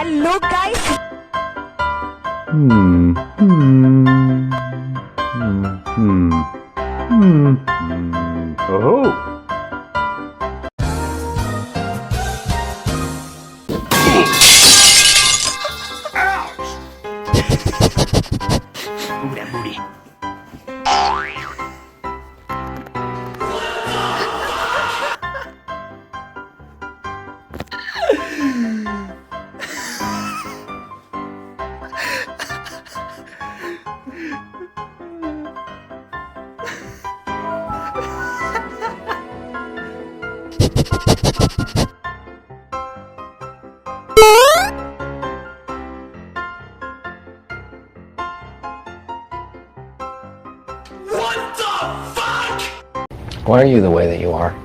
Hello guys. Oh. Ooh, that booty. Why are you the way that you are?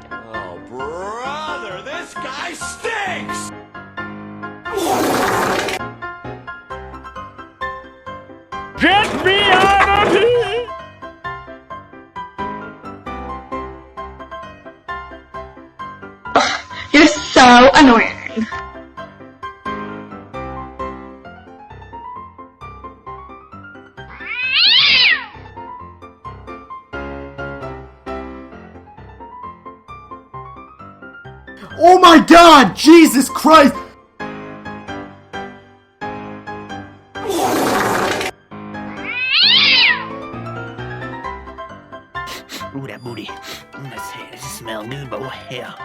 Oh, brother, this guy stinks! Get me out of here! You're so annoying. Oh my God! Jesus Christ! Ooh, that booty. Does it smell good, boy? Yeah.